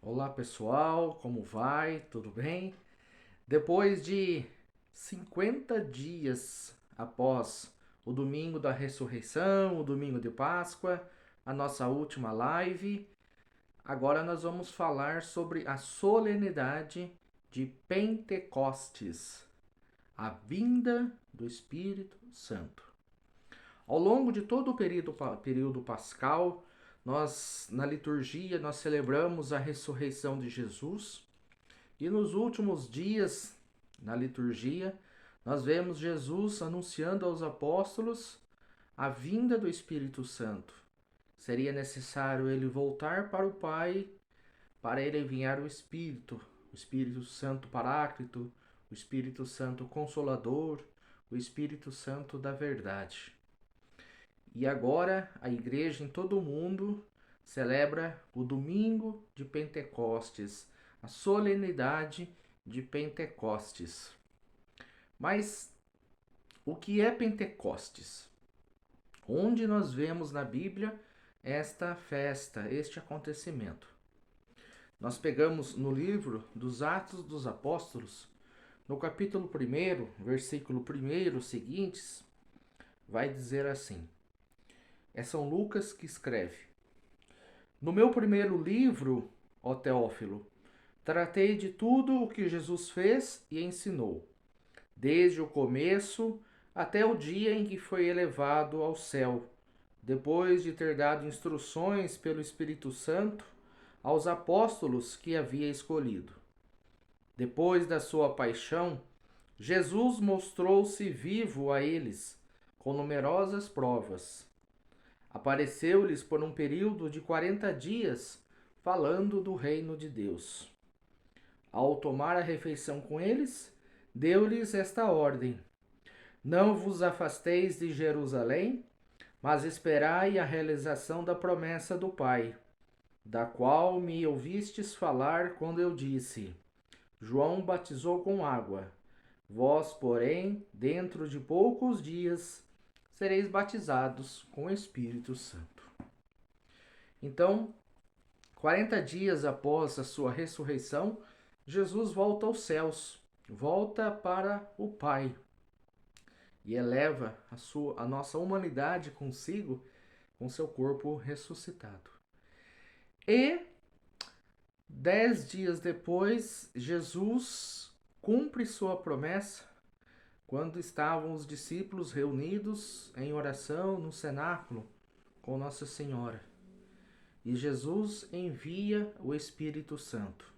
Olá pessoal, como vai? Tudo bem? Depois de 50 dias após o domingo da ressurreição, o domingo de Páscoa, a nossa última live, agora nós vamos falar sobre a solenidade de Pentecostes, a vinda do Espírito Santo. Ao longo de todo o período pascal, na liturgia, nós celebramos a ressurreição de Jesus. E nos últimos dias, na liturgia, nós vemos Jesus anunciando aos apóstolos a vinda do Espírito Santo. Seria necessário ele voltar para o Pai para ele enviar o Espírito Santo Paráclito, o Espírito Santo Consolador, o Espírito Santo da Verdade. E agora a igreja em todo o mundo celebra o domingo de Pentecostes, a solenidade de Pentecostes. Mas o que é Pentecostes? Onde nós vemos na Bíblia esta festa, este acontecimento? Nós pegamos no livro dos Atos dos Apóstolos, no capítulo 1, versículo 1 seguintes, vai dizer assim: é São Lucas que escreve: No meu primeiro livro, ó Teófilo, tratei de tudo o que Jesus fez e ensinou, desde o começo até o dia em que foi elevado ao céu, depois de ter dado instruções pelo Espírito Santo aos apóstolos que havia escolhido. Depois da sua paixão, Jesus mostrou-se vivo a eles, com numerosas provas. Apareceu-lhes por um período de 40 dias, falando do reino de Deus. Ao tomar a refeição com eles, deu-lhes esta ordem: Não vos afasteis de Jerusalém, mas esperai a realização da promessa do Pai, da qual me ouvistes falar quando eu disse: João batizou com água. Vós, porém, dentro de poucos dias, sereis batizados com o Espírito Santo. Então, 40 dias após a sua ressurreição, Jesus volta aos céus, volta para o Pai e eleva a nossa humanidade consigo com seu corpo ressuscitado. E 10 dias depois, Jesus cumpre sua promessa quando estavam os discípulos reunidos em oração no cenáculo com Nossa Senhora. E Jesus envia o Espírito Santo.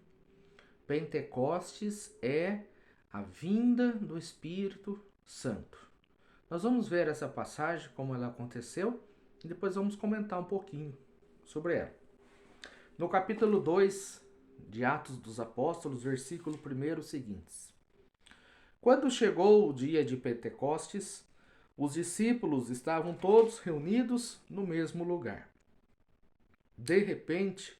Pentecostes é a vinda do Espírito Santo. Nós vamos ver essa passagem, como ela aconteceu, e depois vamos comentar um pouquinho sobre ela. No capítulo 2 de Atos dos Apóstolos, versículo 1 seguintes. Quando chegou o dia de Pentecostes, os discípulos estavam todos reunidos no mesmo lugar. De repente,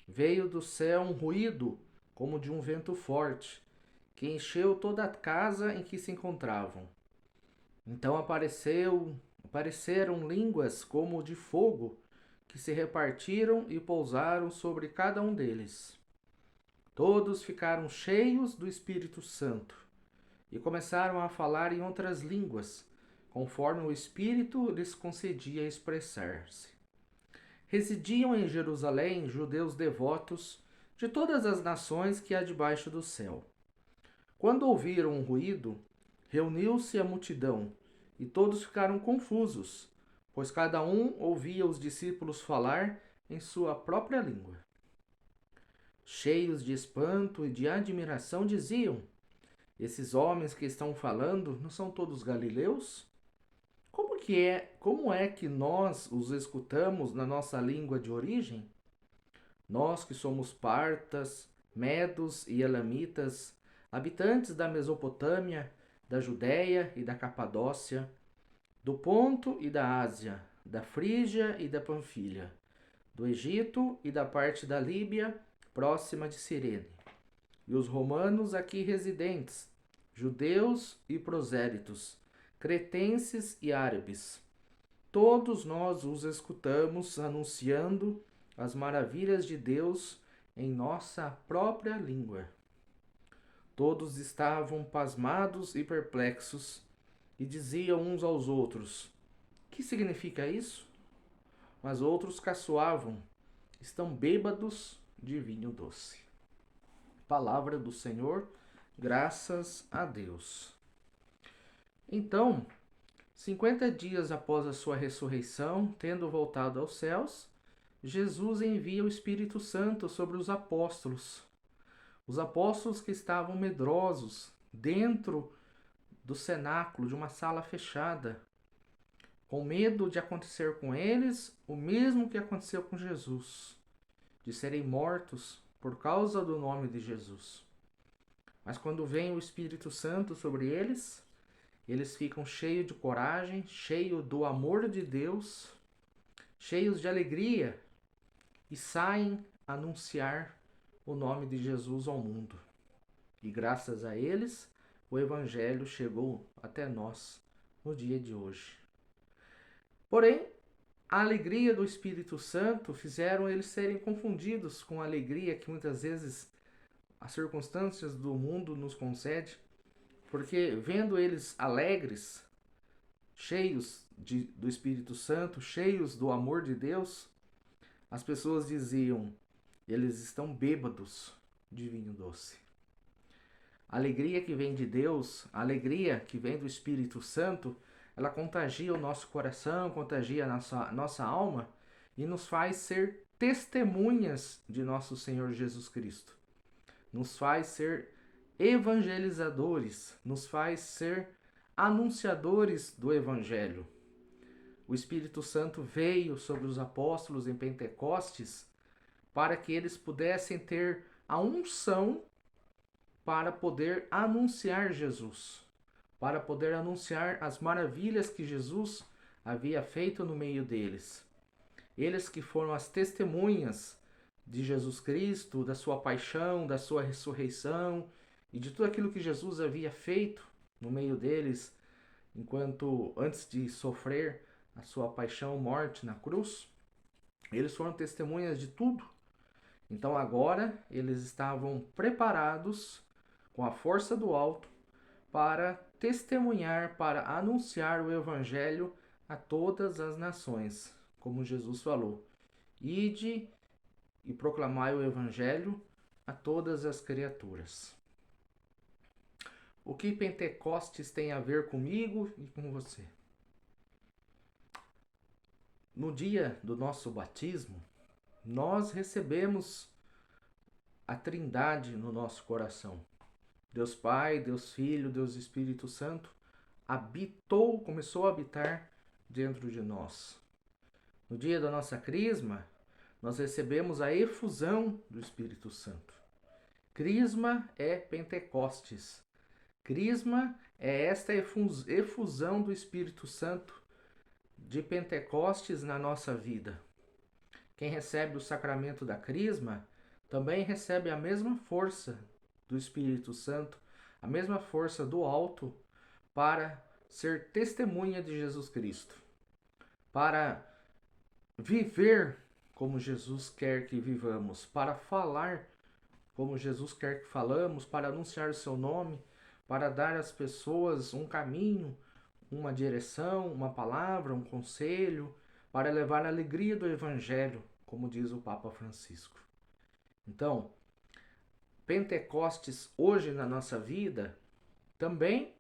veio do céu um ruído como de um vento forte, que encheu toda a casa em que se encontravam. Então apareceram línguas como de fogo, que se repartiram e pousaram sobre cada um deles. Todos ficaram cheios do Espírito Santo e começaram a falar em outras línguas, conforme o Espírito lhes concedia expressar-se. Residiam em Jerusalém judeus devotos de todas as nações que há debaixo do céu. Quando ouviram um ruído, reuniu-se a multidão, e todos ficaram confusos, pois cada um ouvia os discípulos falar em sua própria língua. Cheios de espanto e de admiração, diziam: Esses homens que estão falando não são todos galileus? Como é que nós os escutamos na nossa língua de origem? Nós que somos partas, medos e elamitas, habitantes da Mesopotâmia, da Judéia e da Capadócia, do Ponto e da Ásia, da Frígia e da Panfilha, do Egito e da parte da Líbia, próxima de Cirene, e os romanos aqui residentes, judeus e prosélitos, cretenses e árabes. Todos nós os escutamos anunciando as maravilhas de Deus em nossa própria língua. Todos estavam pasmados e perplexos e diziam uns aos outros: Que significa isso? Mas outros caçoavam: Estão bêbados de vinho doce. Palavra do Senhor, graças a Deus. Então, 50 dias após a sua ressurreição, tendo voltado aos céus, Jesus envia o Espírito Santo sobre os apóstolos. Os apóstolos que estavam medrosos dentro do cenáculo, de uma sala fechada, com medo de acontecer com eles o mesmo que aconteceu com Jesus, de serem mortos por causa do nome de Jesus. Mas quando vem o Espírito Santo sobre eles, eles ficam cheios de coragem, cheios do amor de Deus, cheios de alegria e saem a anunciar o nome de Jesus ao mundo. E graças a eles, o Evangelho chegou até nós no dia de hoje. Porém, a alegria do Espírito Santo fizeram eles serem confundidos com a alegria que muitas vezes as circunstâncias do mundo nos concedem, porque vendo eles alegres, cheios do Espírito Santo, cheios do amor de Deus, as pessoas diziam: eles estão bêbados de vinho doce. A alegria que vem de Deus, a alegria que vem do Espírito Santo, ela contagia o nosso coração, contagia a nossa alma e nos faz ser testemunhas de nosso Senhor Jesus Cristo. Nos faz ser evangelizadores, nos faz ser anunciadores do Evangelho. O Espírito Santo veio sobre os apóstolos em Pentecostes para que eles pudessem ter a unção para poder anunciar Jesus, para poder anunciar as maravilhas que Jesus havia feito no meio deles. Eles que foram as testemunhas de Jesus Cristo, da sua paixão, da sua ressurreição e de tudo aquilo que Jesus havia feito no meio deles, antes de sofrer a sua paixão, morte na cruz. Eles foram testemunhas de tudo. Então agora eles estavam preparados com a força do alto para testemunhar, para anunciar o Evangelho a todas as nações, como Jesus falou: Ide e proclamai o Evangelho a todas as criaturas. O que Pentecostes tem a ver comigo e com você? No dia do nosso batismo, nós recebemos a Trindade no nosso coração. Deus Pai, Deus Filho, Deus Espírito Santo começou a habitar dentro de nós. No dia da nossa crisma, nós recebemos a efusão do Espírito Santo. Crisma é Pentecostes. Crisma é esta efusão do Espírito Santo de Pentecostes na nossa vida. Quem recebe o sacramento da crisma também recebe a mesma força do Espírito Santo, a mesma força do alto para ser testemunha de Jesus Cristo, para viver como Jesus quer que vivamos, para falar como Jesus quer que falamos, para anunciar o seu nome, para dar às pessoas um caminho, uma direção, uma palavra, um conselho, para levar a alegria do Evangelho, como diz o Papa Francisco. Então, Pentecostes hoje na nossa vida, também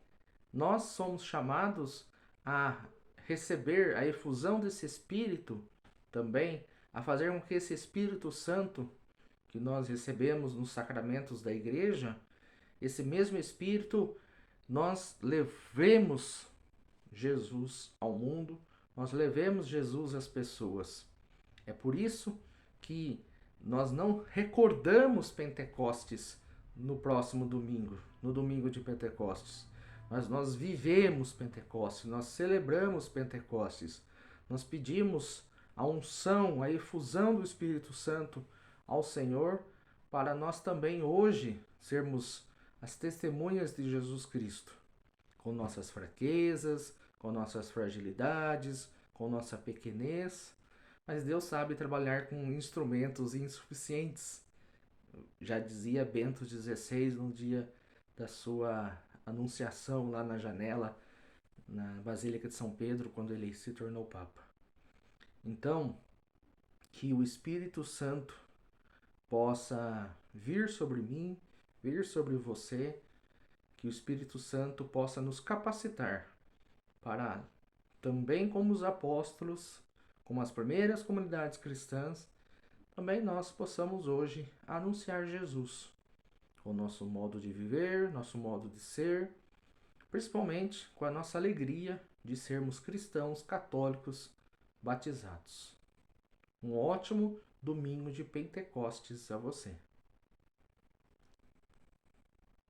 nós somos chamados a receber a efusão desse Espírito, também a fazer com que esse Espírito Santo que nós recebemos nos sacramentos da igreja, esse mesmo Espírito, nós levemos Jesus ao mundo, nós levemos Jesus às pessoas. É por isso que nós não recordamos Pentecostes no próximo domingo, no domingo de Pentecostes, mas nós vivemos Pentecostes, nós celebramos Pentecostes, nós pedimos a unção, a efusão do Espírito Santo ao Senhor, para nós também hoje sermos as testemunhas de Jesus Cristo, com nossas fraquezas, com nossas fragilidades, com nossa pequenez, mas Deus sabe trabalhar com instrumentos insuficientes Já dizia Bento XVI no dia da sua anunciação lá na janela, na Basílica de São Pedro, quando ele se tornou Papa. Então, que o Espírito Santo possa vir sobre mim, vir sobre você, que o Espírito Santo possa nos capacitar para, também como os apóstolos, como as primeiras comunidades cristãs, também nós possamos hoje anunciar Jesus, o nosso modo de viver, nosso modo de ser, principalmente com a nossa alegria de sermos cristãos católicos batizados. Um ótimo domingo de Pentecostes a você.